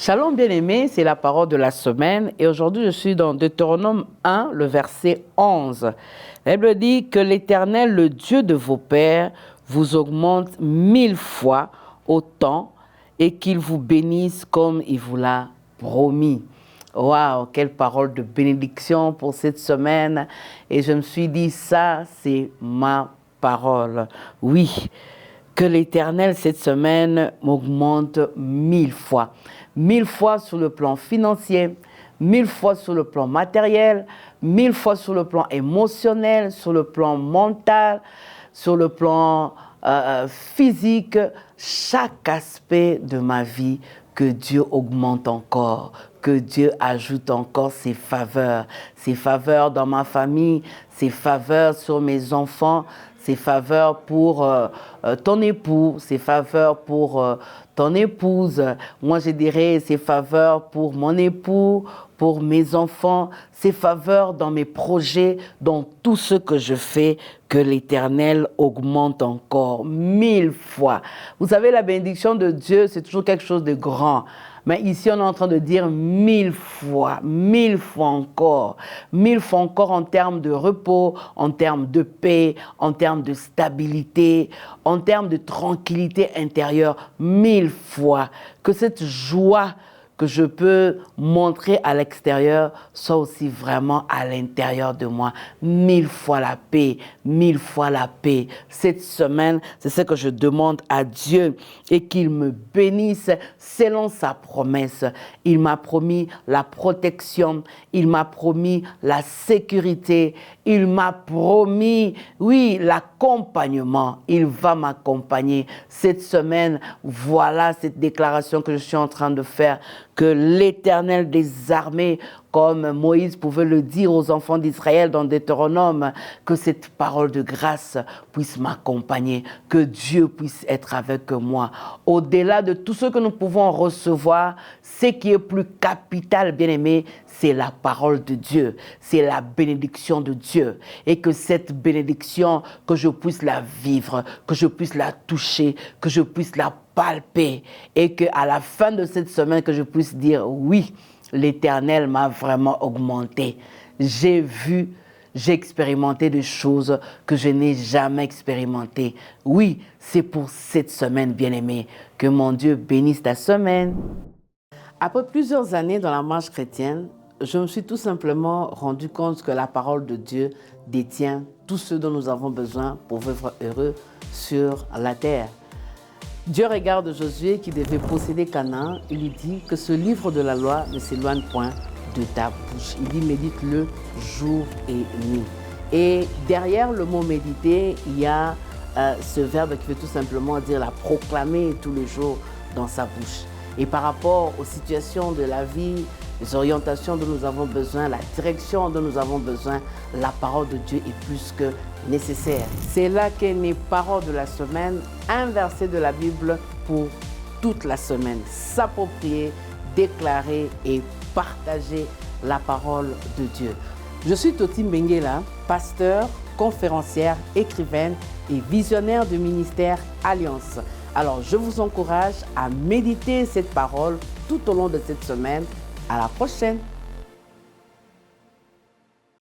Shalom bien-aimés, c'est la parole de la semaine et aujourd'hui je suis dans Deutéronome 1, le verset 11. La Bible dit que l'Éternel, le Dieu de vos pères, vous augmente 1000 fois autant et qu'il vous bénisse comme il vous l'a promis. Waouh, quelle parole de bénédiction pour cette semaine. Et je me suis dit, ça c'est ma parole. Oui, que l'Éternel cette semaine m'augmente 1000 fois. 1000 fois sur le plan financier, 1000 fois sur le plan matériel, 1000 fois sur le plan émotionnel, sur le plan mental, sur le plan physique, chaque aspect de ma vie, que Dieu augmente encore, que Dieu ajoute encore ses faveurs dans ma famille, ses faveurs sur mes enfants, ses faveurs pour ton époux, ses faveurs pour ton épouse. Moi, je dirais ses faveurs pour mon époux, pour mes enfants, ses faveurs dans mes projets, dans tout ce que je fais, que l'Éternel augmente encore 1000 fois. Vous savez, la bénédiction de Dieu, c'est toujours quelque chose de grand. Mais ici, on est en train de dire 1000 fois encore. 1000 fois encore en termes de repos, en termes de paix, en termes de stabilité, en termes de tranquillité intérieure. 1000 fois. Que cette joie que je peux montrer à l'extérieur soit aussi vraiment à l'intérieur de moi. 1000 fois la paix, 1000 fois la paix. Cette semaine, c'est ce que je demande à Dieu et qu'il me bénisse selon sa promesse. Il m'a promis la protection, il m'a promis la sécurité, il m'a promis, oui, l'accompagnement. Il va m'accompagner cette semaine. Voilà cette déclaration que je suis en train de faire. Que l'Éternel des armées, comme Moïse pouvait le dire aux enfants d'Israël dans Deutéronome, que cette parole de grâce puisse m'accompagner, que Dieu puisse être avec moi. Au-delà de tout ce que nous pouvons recevoir, ce qui est plus capital, bien-aimé, c'est la parole de Dieu, c'est la bénédiction de Dieu. Et que cette bénédiction, que je puisse la vivre, que je puisse la toucher, que je puisse la palper. Et qu'à la fin de cette semaine, que je puisse dire, oui, l'Éternel m'a vraiment augmenté. J'ai vu, j'ai expérimenté des choses que je n'ai jamais expérimentées. Oui, c'est pour cette semaine, bien-aimée. Que mon Dieu bénisse ta semaine. Après plusieurs années dans la marche chrétienne, je me suis tout simplement rendu compte que la parole de Dieu détient tout ce dont nous avons besoin pour vivre heureux sur la terre. Dieu regarde Josué qui devait posséder Canaan. Il lui dit que ce livre de la loi ne s'éloigne point de ta bouche. Il dit médite-le jour et nuit. Et derrière le mot méditer, il y a ce verbe qui veut tout simplement dire la proclamer tous les jours dans sa bouche. Et par rapport aux situations de la vie, les orientations dont nous avons besoin, la direction dont nous avons besoin, la parole de Dieu est plus que nécessaire. C'est là qu'est mes paroles de la semaine, un verset de la Bible pour toute la semaine. S'approprier, déclarer et partager la parole de Dieu. Je suis Toti Mbenguela, pasteur, conférencière, écrivaine et visionnaire du ministère Alliance. Alors, je vous encourage à méditer cette parole tout au long de cette semaine. À la prochaine!